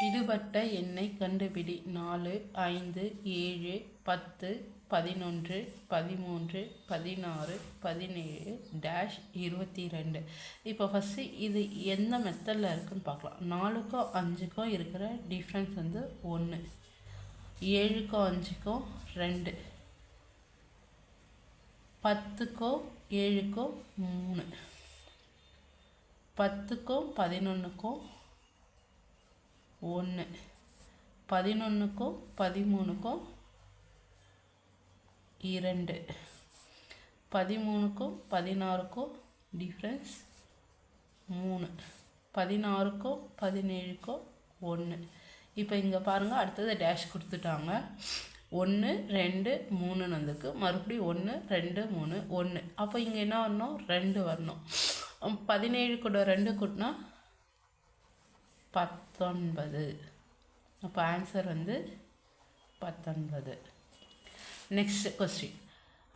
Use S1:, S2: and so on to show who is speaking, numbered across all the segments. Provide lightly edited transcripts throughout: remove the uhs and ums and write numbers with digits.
S1: விடுபட்ட எண்ணை கண்டுபிடி. 4 5 7 10 11 13 16 17 -22. இப்போ ஃபஸ்ட்டு இது எந்த மெத்தடில் இருக்குதுன்னு பார்க்கலாம். 4க்கும் 5க்கும் இருக்கிற டிஃப்ரென்ஸ் வந்து 1, 7க்கும் 5க்கும் 2, 10க்கும் 7க்கும் 3, 10க்கும் 11க்கும் 1, 11க்கும் 13க்கும் 2, 13க்கும் 16க்கும் டிஃப்ரென்ஸ் 3, 16க்கும் 17க்கும் 1. இப்போ இங்கே பாருங்கள், அடுத்தது டேஷ் கொடுத்துட்டாங்க. 1 2 3 வந்திருக்கு. மறுபடியும் 1 2 3 1. அப்போ இங்கே என்ன வரணும்? 2 வரணும். 17 கூட 2 கூட்டினா 19. அப்போ ஆன்சர் வந்து 19. Next question.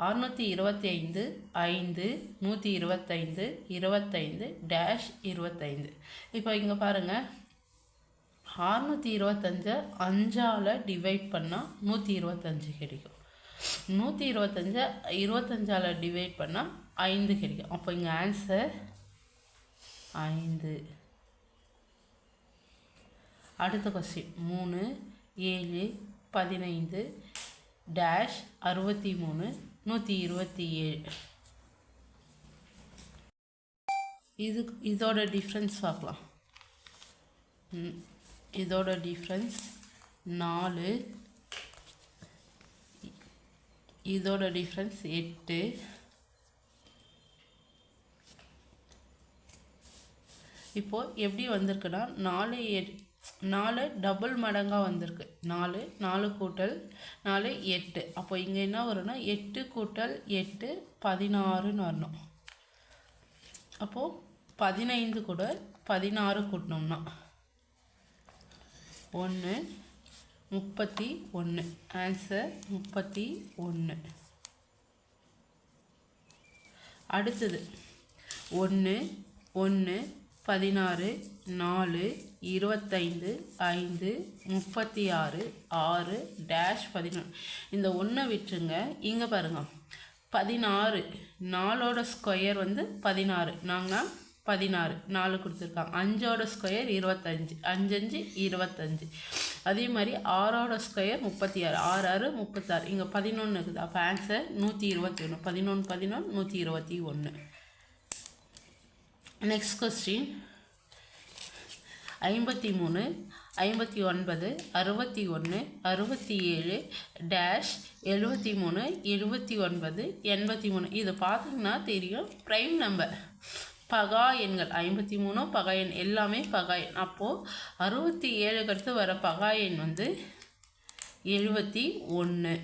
S1: 625 5 125 25 -25. இப்போ இங்கே பாருங்கள், 625 5ஆல் டிவைட் பண்ணால் 125 கிடைக்கும். 125 25ஆல் டிவைட் பண்ணால் 5 கிடைக்கும். அப்போ இங்கே ஆன்சர் 5. அடுத்த கொஸ்டின். 3 7 15 -63 127. இதோட டிஃப்ரென்ஸ் பார்க்கலாம். இதோட டிஃப்ரென்ஸ் 4, இதோட டிஃப்ரென்ஸ் 8. இப்போது எப்படி வந்திருக்குன்னா 4 டபுள் மடங்காக வந்திருக்கு. 4 கூட்டல் 4 8. அப்போ இங்கே என்ன வரும்னா 8 கூட்டல் 8 16ன்னு வரணும். அப்போது 15 கூட 16 கூட்டினோம்னா 1 31. ஆன்சர் 31. அடுத்தது 1 1 16 4 25 5 36 6 -11. இந்த 1 விட்டுருங்க. இங்கே பாருங்கள், 16 4ஓட ஸ்கொயர் வந்து 16. நாங்கள் 16 4 கொடுத்துருக்காங்க. 5ஓட ஸ்கொயர் 25, 5 5 25. அதே மாதிரி 6ஓட ஸ்கொயர் 36, 6 6 36. இங்கே 11 இருக்குது. அப்போ ஆன்சர் 121. 11 11 121. Next question. 53 59 61 67 -73 79 83. இது பார்த்தீங்கன்னா தெரியும், ப்ரைம் நம்பர், பகா எண்கள். 53 பகா எண், எல்லாமே பகா எண். அப்போது 67க்கு அடுத்து வர பகா எண் வந்து 71.